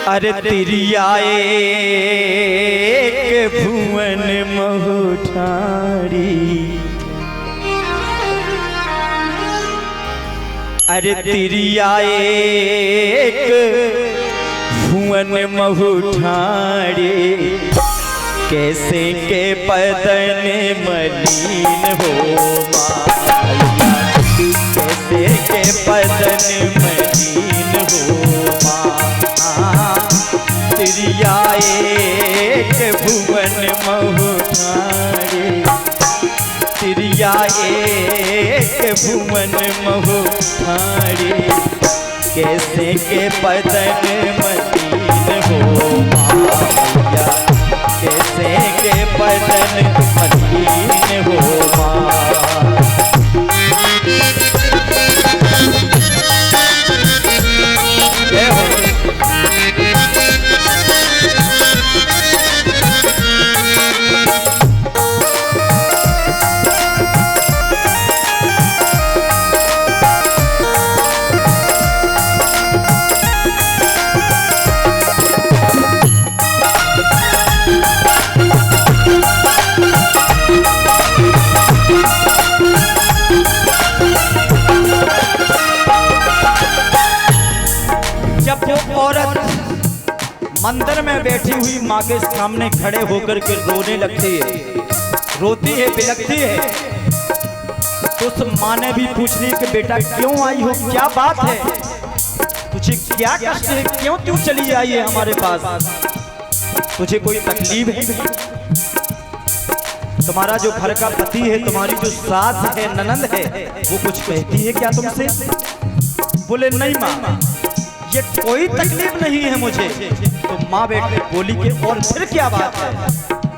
अरे तिरियाए के भुवन महुठारी, अरे तिरियाए के भुवन महुठारी, कैसे के बदन मलिन हो माया, कैसे के बदन मलिन हो माया, तिरियाए के भुवन महुठारी, तिरियाए के भुवन महुठारी, कैसे के बदन मलिन हो माया, कैसे के बदन मलिन हो माया। मंदिर में बैठी हुई माँ के सामने खड़े होकर के रोने लगती है, रोती है, बिलखती है, तो उस माँ ने भी पूछ ली कि बेटा क्यों आई हो, क्या बात है, तुझे क्या कष्ट है, क्यों तू चली आई है हमारे पास, तुझे कोई तकलीफ है? तुम्हारा जो घर का पति है, तुम्हारी जो सास है, ननंद है, वो कुछ कहती है क्या तुमसे? बोले नहीं माँ, ये कोई तकलीफ नहीं है मुझे। तो माँ बेटे बोली कि और फिर क्या बात है?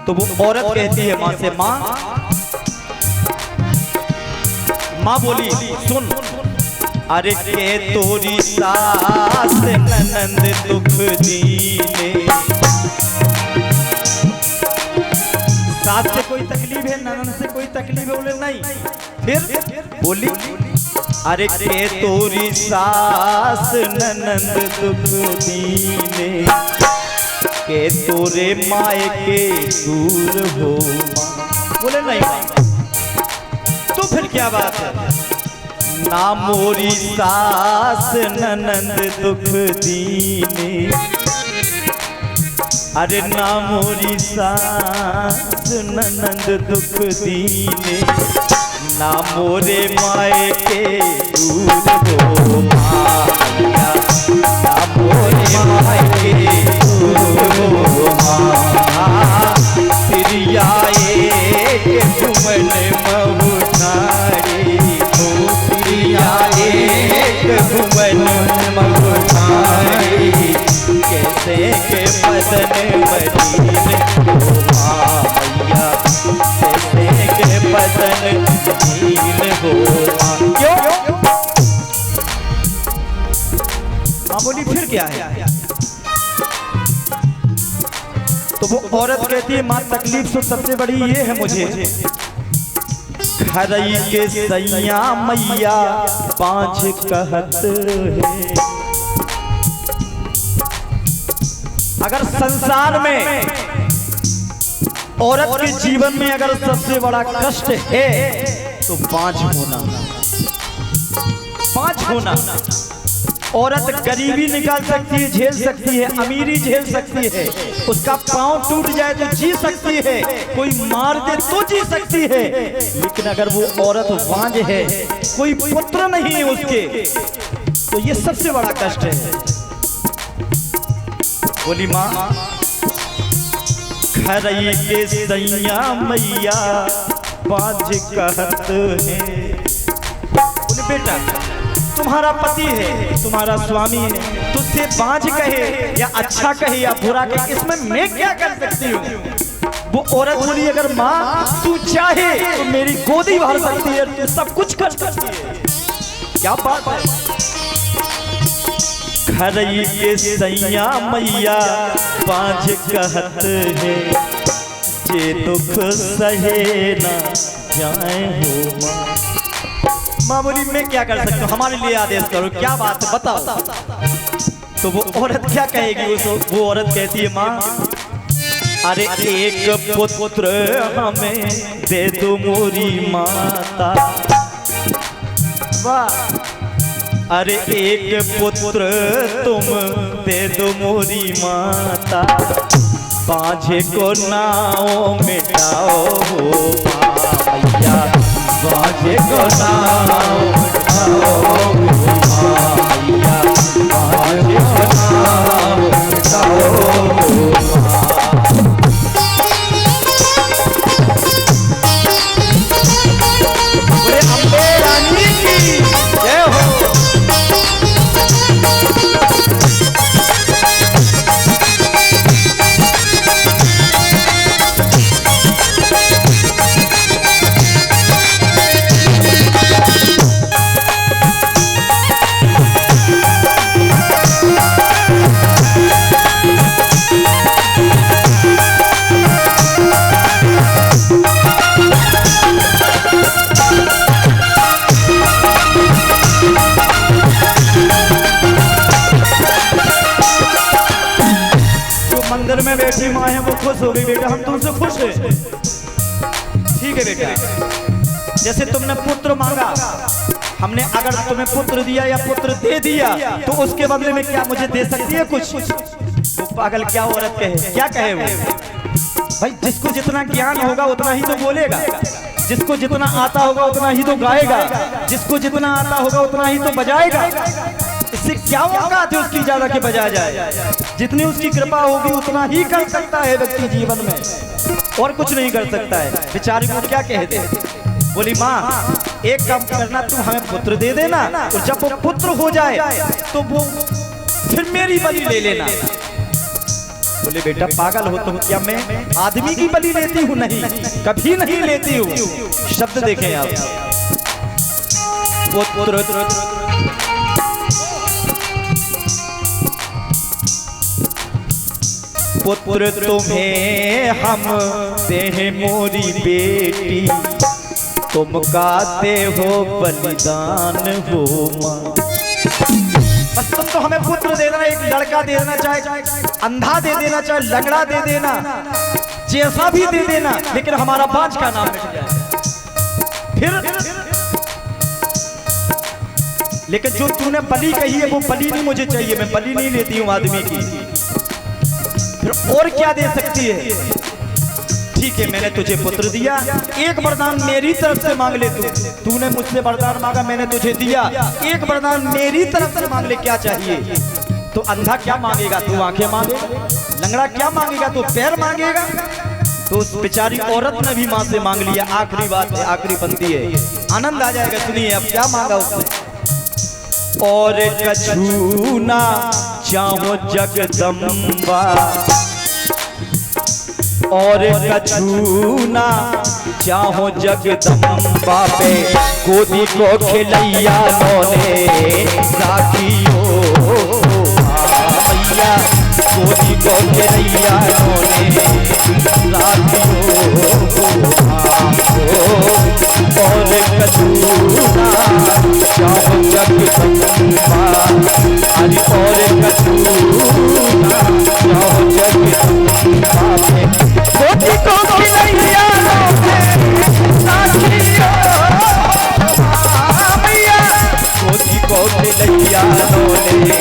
तो वो औरत कहती है माँ से, माँ बोली सुन, अरे के तोरी सास ननंद दुख दीने, सास से कोई तकलीफ है, ननंद से कोई तकलीफ है? बोले नहीं। फिर बोली अरे के तोरी सास ननंद दुख दीने, के तोरे माए के दूर हो। बोले नहीं। तो फिर क्या बात है? ना मोरी सास ननंद दुख दीने, अरे ना मोरी सास ननंद दुख दीने, ना मोरे माए के दूर हो माया, ना मोरे माए के दूर हो माया, तिरियाए के भुवन महुठारी, तिरियाए के भुवन महुठारी, कैसे के बदन मलिन हो माया, कैसे के बदन मलिन हो माया। माँ बोली फिर क्या है? तो वो औरत कहती है माँ तकलीफ तो सबसे बड़ी ये है मुझे, खरई के सैया मैया पाँच कहत है। अगर संसार में औरत के जीवन में अगर सबसे बड़ा कष्ट है तो पाँच होना। औरत गरीबी निकाल सकती है, झेल सकती है, अमीरी झेल सकती है, उसका पांव टूट जाए तो जी सकती है, कोई मार दे तो जी सकती है, लेकिन अगर वो औरत बांझ है, कोई पुत्र नहीं है उसके, तो ये सबसे बड़ा कष्ट है। बोली माँ खरई के सैया मैया बाज कहत है। बोले बेटा तुम्हारा पति है, तुम्हारा स्वामी है, तुझसे बाज कहे या अच्छा कहे या बुरा कहे, इसमें मैं क्या कर सकती हूँ? वो औरत बोली अगर माँ तू चाहे तो मेरी गोदी भर सकती है, तू सब कुछ कर सकती है। क्या बात है? खरई के सैया मैया बाज कहत है, जे दुख सहे ना जाए हो माँ। माँ बोली मैं क्या कर सकती हूँ, हमारे लिए आदेश करो, क्या बात है बताओ। तो वो औरत क्या कहेगी? वो औरत कहती है, माँ अरे एक पुत्र हमें दे दो मोरी माता। वाह। अरे एक पुत्र तुम दे दो मोरी माता, बाझे को नाव मिटाओ हो मैया, बाझे को नाव मिटाओ मैया, बाझे को नाव मिटाओ हो। मंदिर में बैठी माँ है वो खुश हो गई, बेटा हम तुमसे खुश हैं। ठीक है बेटा, जैसे तुमने पुत्र मांगा, हमने अगर तुम्हें पुत्र दिया या पुत्र दे दिया तो उसके बदले में क्या मुझे दे सकती है कुछ? वो पागल क्या औरत कहे, क्या कहे वो? भाई जिसको जितना ज्ञान होगा उतना ही तो बोलेगा, जिसको जितना आता होगा उतना ही तो गाएगा, जिसको जितना आता होगा उतना ही तो बजाएगा। इससे क्या औकात है उसकी ज्यादा के बजा जाए? जितनी उसकी कृपा होगी उतना ही कर सकता है व्यक्ति जीवन में, और कुछ नहीं कर सकता है। बेचारी को क्या कहते? बोली माँ एक काम करना, तुम हमें पुत्र दे देना, और जब वो पुत्र हो जाए तो वो फिर मेरी बलि ले लेना। बोले बेटा पागल हो तुम, क्या मैं आदमी की बलि लेती हूँ? नहीं, कभी नहीं लेती हूँ। शब्द देखें आप, पुत्र तुम्हें हम दे मोरी बेटी, तुम गाते हो बलिदान हो माँ। बस तुम तो हमें पुत्र दे देना, एक लड़का दे देना, चाहे अंधा दे देना, चाहे लंगड़ा दे देना, जैसा भी दे देना, लेकिन हमारा बांझ का नाम मिट जाए। फिर लेकिन जो तूने बलि कही है वो बलि नहीं मुझे चाहिए, मैं बलि नहीं लेती हूँ आदमी की। फिर और क्या दे सकती है? ठीक है मैंने तुझे पुत्र दिया, एक वरदान मेरी तरफ से मांग ले। तूने मुझसे वरदान मांगा, मैंने तुझे दिया, एक वरदान मेरी तरफ से मांग ले। क्या चाहिए? तो अंधा क्या मांगेगा? तू आंखें मांगेगा। लंगड़ा क्या मांगेगा? तो पैर मांगेगा। तो उस बेचारी औरत ने भी माँ से मांग लिया। आखिरी बात है, आखिरी पंक्ति है, आनंद आ जाएगा। सुनिए अब क्या मांगा उसने। और कछु ना चाहो जगदम्बा, और कछु ना चाहो जगदम्बा पे, गोदी को खिलैया नोने साखियो भैया, गोदी को खिलैया नोने साखियो। और कछु ना चाहो जगदम्बा, अरे और कछु ना चाहो जगदम्बा पे, गोदी को खिलैया नोने साखियो भैया, गोदी को खिलैया नोने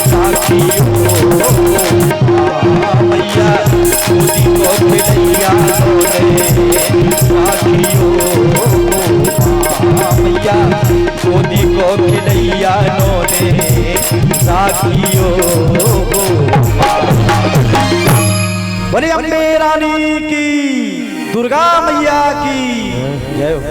साखियो भैया, गोदी को खिलैया नोने साखियो भैया, गोदी को खिलैया नोने साखियो। बोले अम्बे रानी की, दुर्गा मैया की जय हो।